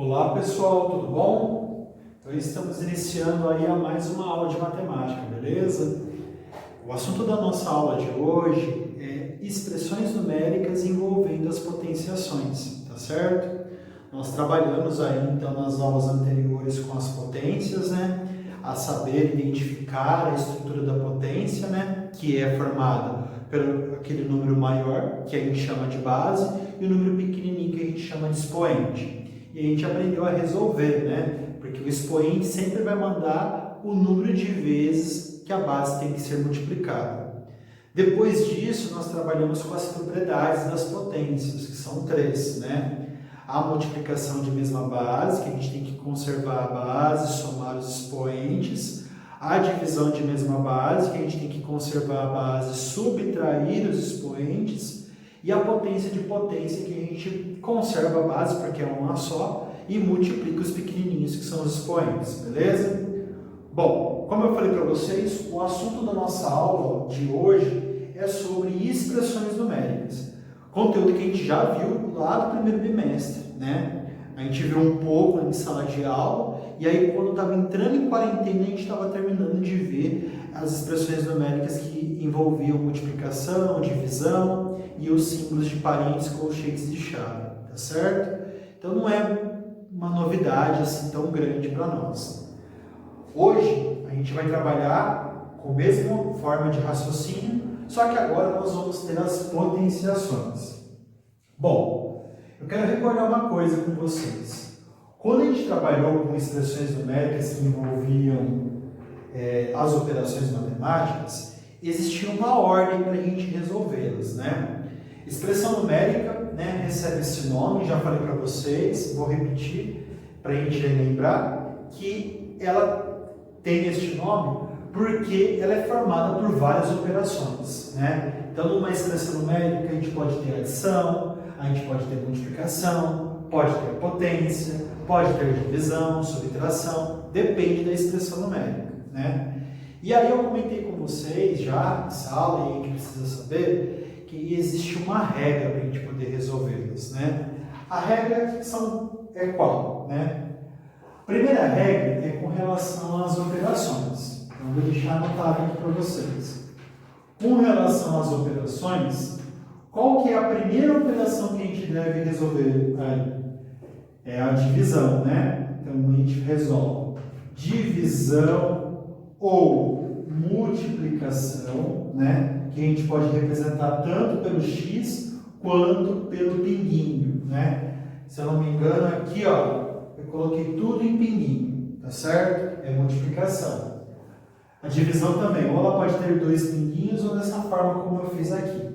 Olá pessoal, tudo bom? Então estamos iniciando aí a mais uma aula de matemática, beleza? O assunto da nossa aula de hoje é expressões numéricas envolvendo as potenciações, tá certo? Nós trabalhamos aí então nas aulas anteriores com as potências, né? A saber identificar a estrutura da potência, né? Que é formada pelo aquele número maior, que a gente chama de base, e o número pequenininho que a gente chama de expoente. E a gente aprendeu a resolver, né? Porque o expoente sempre vai mandar o número de vezes que a base tem que ser multiplicada. Depois disso, nós trabalhamos com as propriedades das potências, que são três, né? A multiplicação de mesma base, que a gente tem que conservar a base, somar os expoentes. A divisão de mesma base, que a gente tem que conservar a base, subtrair os expoentes. E a potência de potência, que a gente conserva a base, porque é uma só, e multiplica os pequenininhos, que são os expoentes, beleza? Bom, como eu falei para vocês, o assunto da nossa aula de hoje é sobre expressões numéricas. Conteúdo que a gente já viu lá do primeiro bimestre, né? A gente viu um pouco em sala de aula, e aí quando estava entrando em quarentena, a gente estava terminando de ver as expressões numéricas que envolviam multiplicação, divisão e os símbolos de parênteses, colchetes de chave, tá certo? Então não é uma novidade assim tão grande para nós. Hoje a gente vai trabalhar com a mesma forma de raciocínio, só que agora nós vamos ter as potenciações. Bom, eu quero recordar uma coisa com vocês. Quando a gente trabalhou com expressões numéricas que envolviam as operações matemáticas, existia uma ordem para a gente resolvê-las, né? Expressão numérica, né, recebe esse nome, já falei para vocês, vou repetir para a gente lembrar que ela tem este nome porque ela é formada por várias operações, né? Então, numa expressão numérica, a gente pode ter adição, a gente pode ter multiplicação, pode ter potência, pode ter divisão, subtração, depende da expressão numérica, né? E aí eu comentei com vocês já na sala, e aí que precisa saber, que existe uma regra para a gente poder resolvê-las, né? A regra é qual, né? A primeira regra é com relação às operações. Então, vou deixar anotado aqui para vocês. Com relação às operações, qual que é a primeira operação que a gente deve resolver aí? É a divisão, né? Então, a gente resolve divisão ou multiplicação, né? Que a gente pode representar tanto pelo x quanto pelo pinguinho, né? Se eu não me engano, aqui, ó, eu coloquei tudo em pinguinho, tá certo? É multiplicação. A divisão também, ou ela pode ter dois pinguinhos ou dessa forma como eu fiz aqui.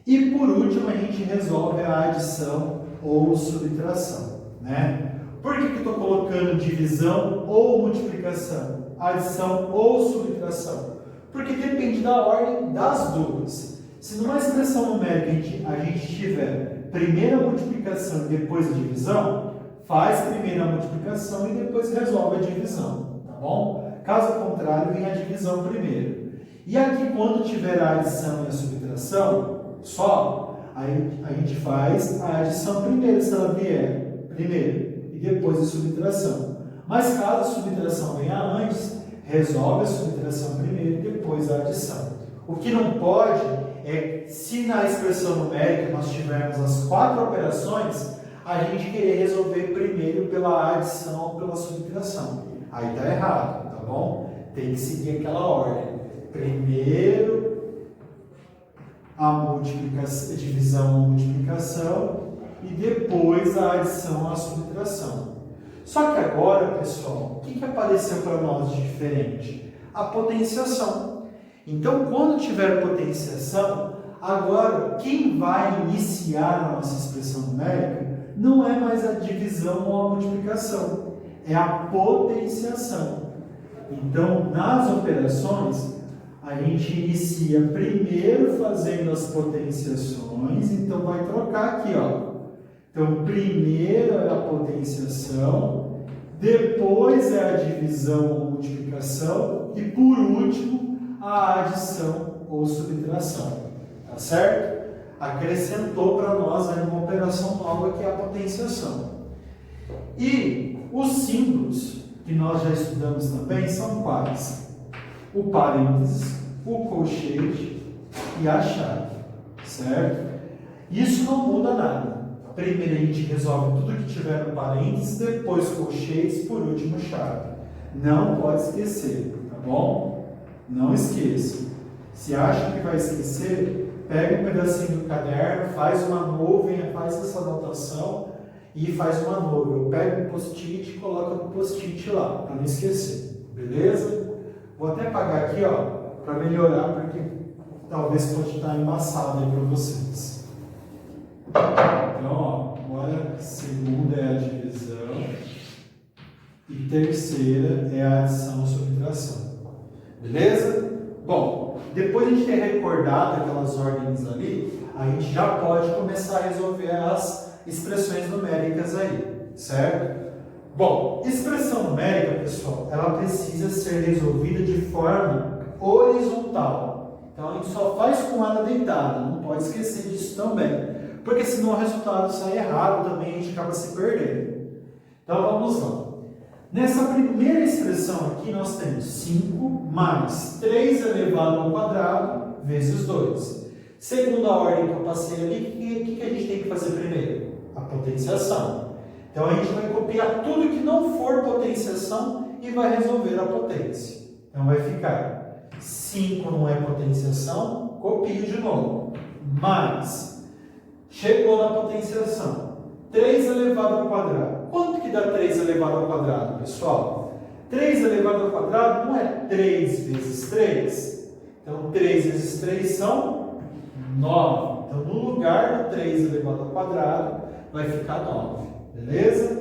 E por último, a gente resolve a adição ou subtração, né? Por que eu estou colocando divisão ou multiplicação? Adição ou subtração? Porque depende da ordem das duas. Se numa expressão numérica a gente tiver primeiro a multiplicação e depois a divisão, faz primeiro a multiplicação e depois resolve a divisão, tá bom? Caso contrário, vem a divisão primeiro. E aqui, quando tiver a adição e a subtração, aí a gente faz a adição primeiro, se ela vier primeiro, e depois a subtração. Mas caso a subtração venha antes, resolve a subtração primeiro e depois a adição. O que não pode é, se na expressão numérica nós tivermos as quatro operações, a gente querer resolver primeiro pela adição ou pela subtração. Aí está errado, tá bom? Tem que seguir aquela ordem. Primeiro a multiplicação, divisão ou multiplicação e depois a adição ou a subtração. Só que agora, pessoal, o que apareceu para nós de diferente? A potenciação. Então, quando tiver potenciação, agora quem vai iniciar a nossa expressão numérica não é mais a divisão ou a multiplicação, é a potenciação. Então, nas operações, a gente inicia primeiro fazendo as potenciações, então vai trocar aqui, ó. Então, primeiro é a potenciação, depois é a divisão ou multiplicação e, por último, a adição ou subtração. Tá certo? Acrescentou para nós aí uma operação nova que é a potenciação. E os símbolos que nós já estudamos também são quais? O parênteses, o colchete e a chave, certo? Isso não muda nada. Primeiro a gente resolve tudo que tiver no parênteses, depois colchetes, por último chave. Não pode esquecer, tá bom? Não esqueça. Se acha que vai esquecer, pega um pedacinho do caderno, faz uma nuvem, faz essa anotação e faz uma nuvem. Eu pego um post-it e coloco no post-it lá, para não esquecer. Beleza? Vou até apagar aqui, ó, para melhorar, porque talvez pode estar embaçado aí para vocês. Então, ó, agora segunda é a divisão e terceira é a adição e subtração. Beleza? Bom, depois de a gente ter recordado aquelas ordens ali, a gente já pode começar a resolver as expressões numéricas aí, certo? Bom, expressão numérica, pessoal, ela precisa ser resolvida de forma horizontal. Então, a gente só faz com ela deitada, não pode esquecer disso também. Porque senão o resultado sai errado também, a gente acaba se perdendo. Então vamos lá. Nessa primeira expressão aqui nós temos 5 mais 3 elevado ao quadrado vezes 2. Segundo a ordem que eu passei ali, o que a gente tem que fazer primeiro? A potenciação. Então a gente vai copiar tudo que não for potenciação e vai resolver a potência. Então vai ficar 5 não é potenciação, copio de novo. Mais chegou na potenciação. 3 elevado ao quadrado. Quanto que dá 3 elevado ao quadrado, pessoal? 3 elevado ao quadrado não é 3 vezes 3. Então, 3 vezes 3 são 9. Então, no lugar do 3 elevado ao quadrado, vai ficar 9. Beleza?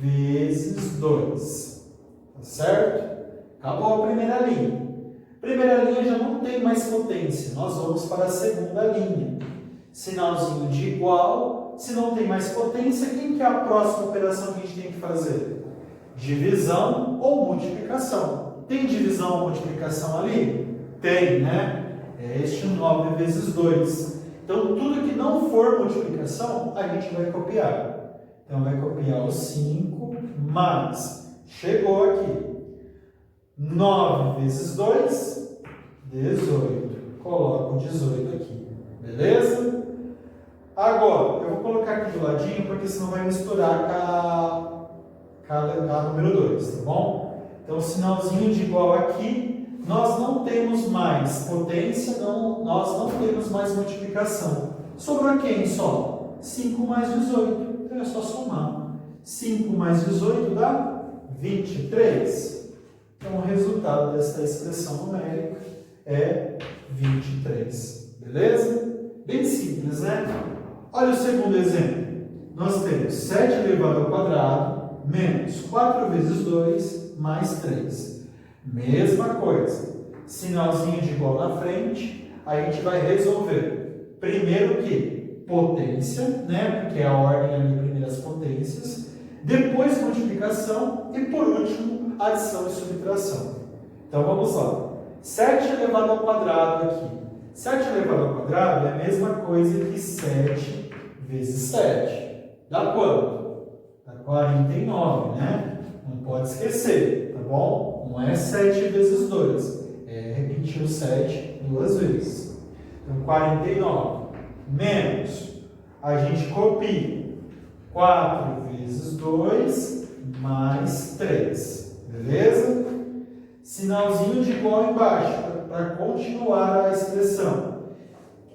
Vezes 2. Tá certo? Acabou a primeira linha. Primeira linha já não tem mais potência. Nós vamos para a segunda linha. Sinalzinho de igual, se não tem mais potência, quem que é a próxima operação que a gente tem que fazer? Divisão ou multiplicação. Tem divisão ou multiplicação ali? Tem, né? É este 9 vezes 2. Então, tudo que não for multiplicação, a gente vai copiar. Então, vai copiar o 5 mais, chegou aqui, 9 vezes 2, 18. Coloco 18 aqui, beleza? Agora, eu vou colocar aqui do ladinho, porque senão vai misturar com a número 2, tá bom? Então, sinalzinho de igual aqui, nós não temos mais potência, nós não temos mais multiplicação. Sobrou quem só? 5 mais 18. Então, é só somar. 5 mais 18 dá 23. Então, o resultado dessa expressão numérica é 23. Beleza? Bem simples, né? Olha o segundo exemplo. Nós temos 7 elevado ao quadrado menos 4 vezes 2 mais 3. Mesma coisa. Sinalzinho de igual na frente, a gente vai resolver. Primeiro que potência, né? Porque é a ordem ali, primeiras potências. Depois multiplicação e por último adição e subtração. Então vamos lá. 7 elevado ao quadrado aqui. 7 elevado ao quadrado é a mesma coisa que 7 vezes 7. Dá quanto? Dá 49, né? Não pode esquecer, tá bom? Não é 7 vezes 2. É repetir o 7 duas vezes. Então, 49 menos, a gente copia 4 vezes 2 mais 3. Beleza? Sinalzinho de igual embaixo, para continuar a expressão.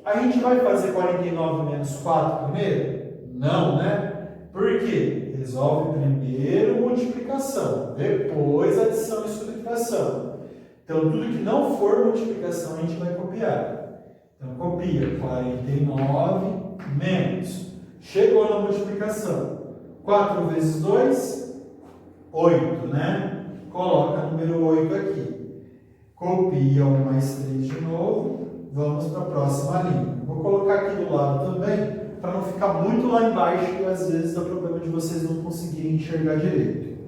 A gente vai fazer 49 menos 4 primeiro? Não, né? Por quê? Resolve primeiro multiplicação, depois adição e subtração. Então, tudo que não for multiplicação, a gente vai copiar. Então, copia 49 menos. Chegou na multiplicação. 4 vezes 2, 8, né? Coloca o número 8 aqui. Copia 1 mais 3 de novo. Vamos para a próxima linha. Vou colocar aqui do lado também, para não ficar muito lá embaixo e às vezes dá problema de vocês não conseguirem enxergar direito.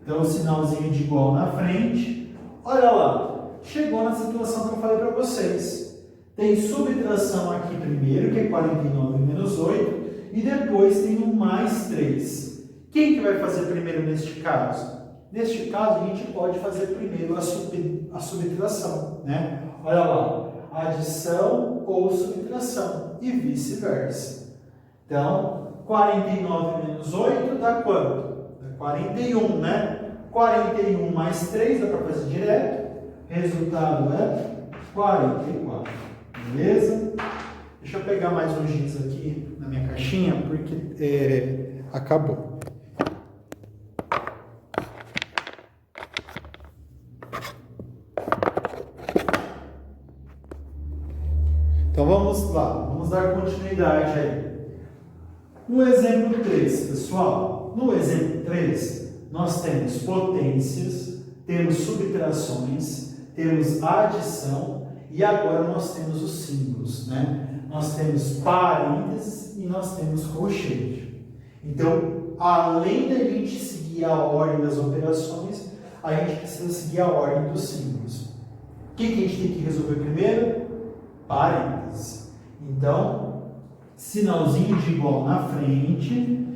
Então, o sinalzinho de igual na frente. Olha lá, chegou na situação que eu falei para vocês. Tem subtração aqui primeiro, que é 49 menos 8, e depois tem um mais 3. Quem que vai fazer primeiro neste caso? Neste caso, a gente pode fazer primeiro a subtração, né? Olha lá, adição ou subtração e vice-versa. Então, 49 menos 8 dá quanto? Dá 41, né? 41 mais 3 dá para fazer direto. Resultado é 44. Beleza? Deixa eu pegar mais um giz aqui na minha caixinha, porque acabou. Então vamos lá, vamos dar continuidade aí. No exemplo 3, pessoal, no exemplo 3, nós temos potências, temos subtrações, temos adição e agora nós temos os símbolos, né? Nós temos parênteses e nós temos colchete. Então, além da gente seguir a ordem das operações, a gente precisa seguir a ordem dos símbolos. O que a gente tem que resolver primeiro? Parênteses. Então, sinalzinho de igual na frente,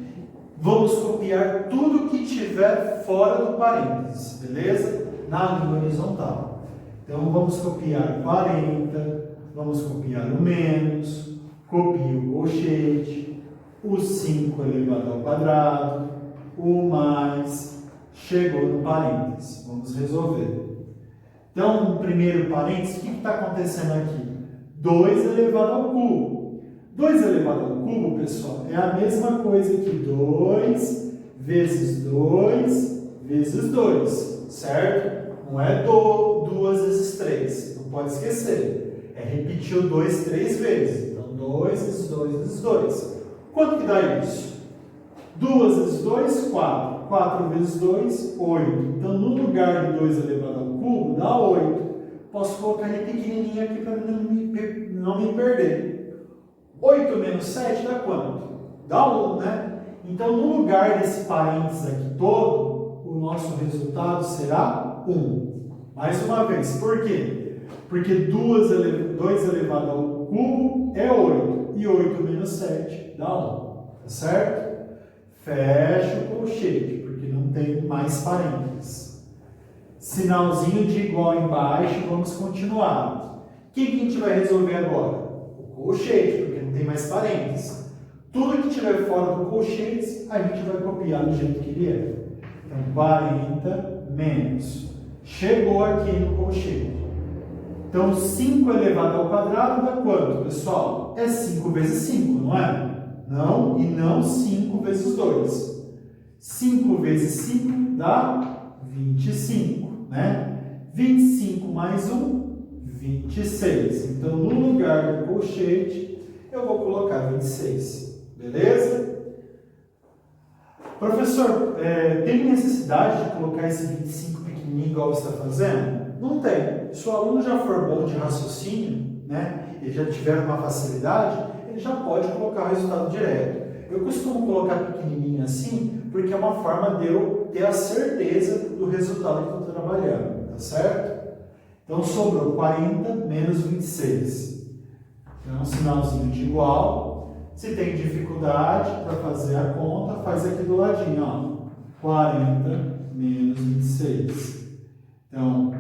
vamos copiar tudo que tiver fora do parênteses, beleza? Na linha horizontal. Então, vamos copiar 40, vamos copiar o menos, copio o colchete, o 5 elevado ao quadrado, o mais, chegou no parênteses. Vamos resolver. Então, no primeiro parênteses, o que está acontecendo aqui? 2 elevado ao cubo. 2 elevado ao cubo, pessoal, é a mesma coisa que 2 vezes 2 vezes 2, certo? Não é 2 vezes 3, não pode esquecer. É repetir o 2 3 vezes. Então, 2 vezes 2 vezes 2. Quanto que dá isso? 2 vezes 2, 4. 4 vezes 2, 8. Então, no lugar de 2 elevado ao cubo, dá 8. Posso colocar ele pequenininho aqui para não me perder. 8 menos 7 dá quanto? Dá 1, né? Então, no lugar desse parênteses aqui todo, o nosso resultado será 1. Mais uma vez, por quê? Porque 2 elevado ao cubo é 8. E 8 menos 7 dá 1. Tá certo? Fecha o colchete, porque não tem mais parênteses. Sinalzinho de igual embaixo, vamos continuar. O que a gente vai resolver agora? O colchete, porque não tem mais parênteses. Tudo que tiver fora do colchete, a gente vai copiar do jeito que ele é. Então, 40 menos. Chegou aqui no colchete. Então, 5 elevado ao quadrado dá quanto, pessoal? É 5 vezes 5, não é? Não, e não 5 vezes 2. 5 vezes 5 dá 25. Né? 25 mais 1, 26. Então, no lugar do colchete, eu vou colocar 26. Beleza? Professor, tem necessidade de colocar esse 25 pequenininho igual você está fazendo? Não tem. Se o aluno já for bom de raciocínio, né, e já tiver uma facilidade, ele já pode colocar o resultado direto. Eu costumo colocar pequenininho assim, porque é uma forma de eu ter a certeza do resultado que eu estou trabalhando, tá certo? Então, sobrou 40 menos 26. Então, um sinalzinho de igual. Se tem dificuldade para fazer a conta, faz aqui do ladinho, ó. 40 menos 26. Então,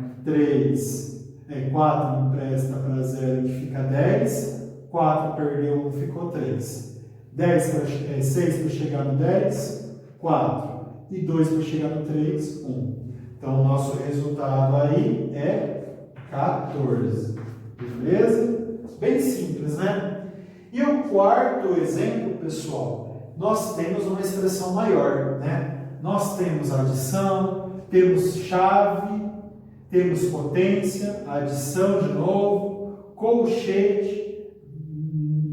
4 não presta para 0, que fica 10. 4 perdeu 1, ficou 3. 6 para chegar no 10, 4. E 2 para chegar no 3, 1. Então, o nosso resultado aí é 14. Beleza? Bem simples, né? E o quarto exemplo, pessoal, nós temos uma expressão maior, né? Nós temos adição, temos chave, temos potência, adição de novo, colchete,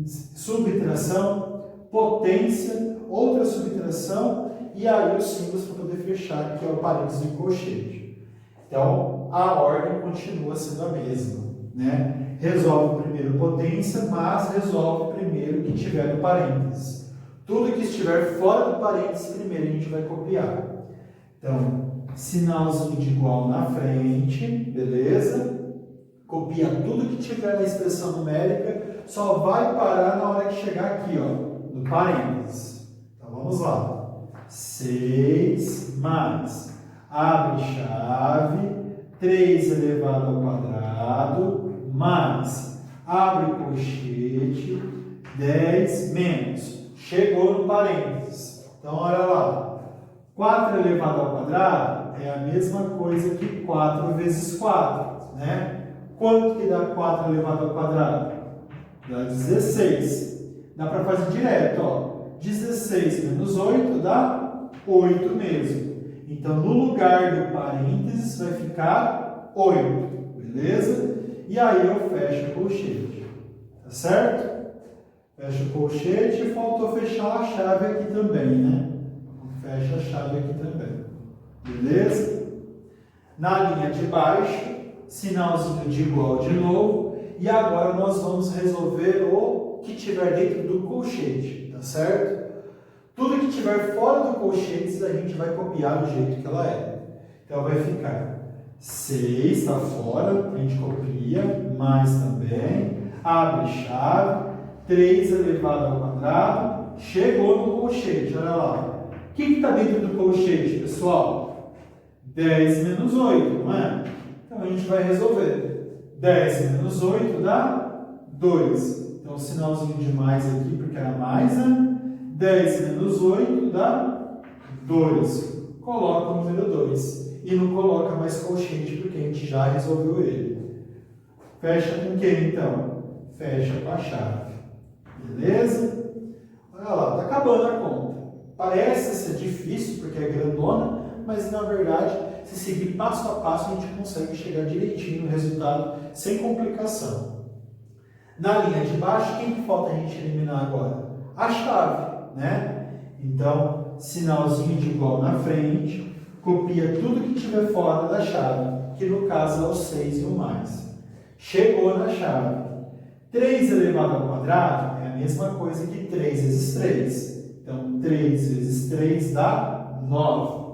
subtração, potência, outra subtração, e aí os símbolos para poder fechar, que é o parênteses e o colchete. Então, a ordem continua sendo a mesma, né? Resolve primeiro potência, mas resolve primeiro o que tiver no parênteses. Tudo que estiver fora do parênteses, primeiro a gente vai copiar. Então, sinalzinho de igual na frente, beleza? Copia tudo que tiver na expressão numérica, só vai parar na hora que chegar aqui, ó, no parênteses. Então, vamos lá. 6 mais, abre chave, 3 elevado ao quadrado, mais, abre colchete, 10 menos, chegou no parênteses. Então, olha lá, 4 elevado ao quadrado é a mesma coisa que 4 vezes 4, né? Quanto que dá 4 elevado ao quadrado? Dá 16. Dá para fazer direto, ó. 16 menos 8 dá 8 mesmo. Então, no lugar do parênteses vai ficar 8, beleza? E aí eu fecho o colchete, tá certo? Fecho o colchete e faltou fechar a chave aqui também, né? Fecha a chave aqui também, beleza? Na linha de baixo, sinalzinho de igual de novo. E agora nós vamos resolver o que tiver dentro do colchete, tá certo? Tudo que tiver fora do colchete a gente vai copiar do jeito que ela é. Então vai ficar 6 está fora, a gente copia, mais também, abre chave, 3 elevado ao quadrado, chegou no colchete, olha lá. O que está dentro do colchete, pessoal? 10 menos 8, não é? Então a gente vai resolver. 10 menos 8 dá 2. Então, sinalzinho de mais aqui, porque era mais, né? 10 menos 8 dá 2. Coloca o número 2. E não coloca mais colchete, porque a gente já resolveu ele. Fecha com quem, então? Fecha com a chave. Beleza? Olha lá, está acabando a conta. Parece ser difícil, porque é grandona, mas na verdade, se seguir passo a passo, a gente consegue chegar direitinho no resultado, sem complicação. Na linha de baixo, quem que falta a gente eliminar agora? A chave, né? Então, sinalzinho de igual na frente, copia tudo que tiver fora da chave, que no caso é o 6 e o mais. Chegou na chave. 3 elevado ao quadrado é a mesma coisa que 3 vezes 3. Então, 3 vezes 3 dá 9.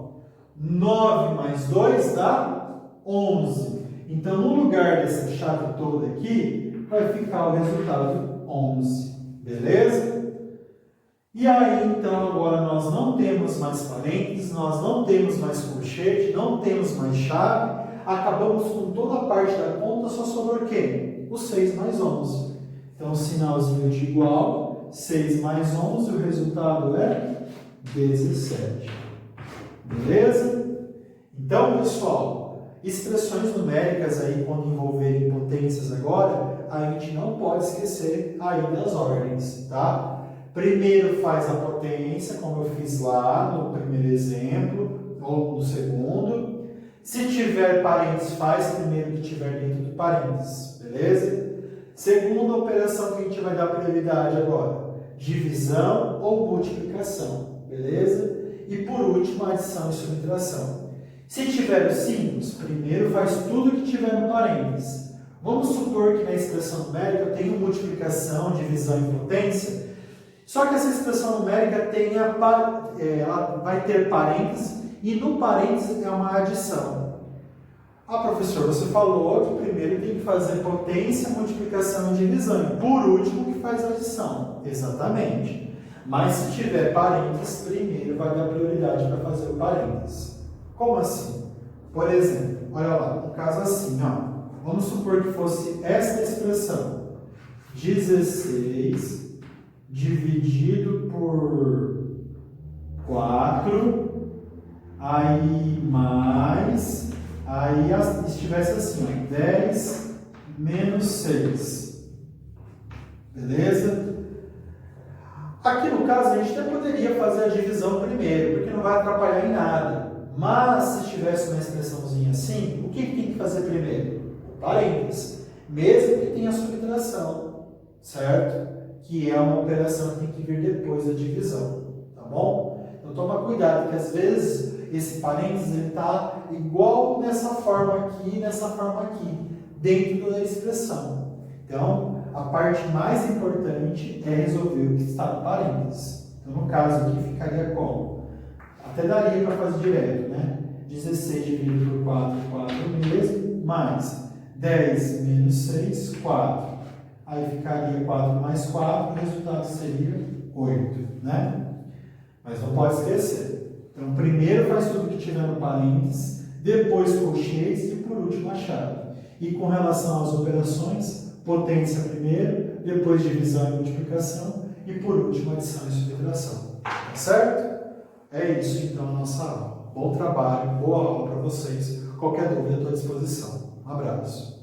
9 mais 2 dá 11. Então, no lugar dessa chave toda aqui, vai ficar o resultado 11. Beleza? E aí, então, agora nós não temos mais parênteses, nós não temos mais colchete, não temos mais chave, acabamos com toda a parte da conta, só sobrou quem? O 6 mais 11. Então, sinalzinho de igual, 6 mais 11, o resultado é 17. Beleza? Então, pessoal, expressões numéricas aí, quando envolverem potências agora, a gente não pode esquecer aí das ordens, tá? Primeiro faz a potência, como eu fiz lá no primeiro exemplo, ou no segundo. Se tiver parênteses, faz primeiro que tiver dentro do parênteses, beleza? Segunda operação que a gente vai dar prioridade agora, divisão ou multiplicação, beleza? E por último, adição e subtração. Se tiver os símbolos, primeiro faz tudo que tiver no parênteses. Vamos supor que na expressão numérica eu tenho multiplicação, divisão e potência. Só que essa expressão numérica ela vai ter parênteses e no parênteses é uma adição. Ah, professor, você falou que primeiro tem que fazer potência, multiplicação e divisão. E por último que faz adição. Exatamente. Mas se tiver parênteses, primeiro vai dar prioridade para fazer o parênteses. Como assim? Por exemplo, olha lá, no caso assim, ó. Vamos supor que fosse esta expressão. 16 dividido por 4, aí mais, aí estivesse assim, ó, 10 menos 6. Beleza? Aqui no caso a gente até poderia fazer a divisão primeiro, porque não vai atrapalhar em nada. Mas se tivesse uma expressãozinha assim, o que tem que fazer primeiro? Parênteses. Mesmo que tenha subtração, certo? Que é uma operação que tem que vir depois da divisão, tá bom? Então toma cuidado, que às vezes esse parênteses está igual nessa forma aqui, dentro da expressão. Então, a parte mais importante é resolver o que está no parênteses. Então, no caso aqui, ficaria como? Até daria para fazer direto, né? 16 dividido por 4, 4 mesmo, mais 10 menos 6, 4. Aí ficaria 4 mais 4, o resultado seria 8, né? Mas não pode esquecer, primeiro faz tudo que tiver no parênteses, depois colchetes e por último a chave. E com relação às operações, potência primeiro, depois divisão e multiplicação e por último adição e subtração. Tá certo? É isso então a nossa aula. Bom trabalho, boa aula para vocês. Qualquer dúvida, estou à disposição. Um abraço.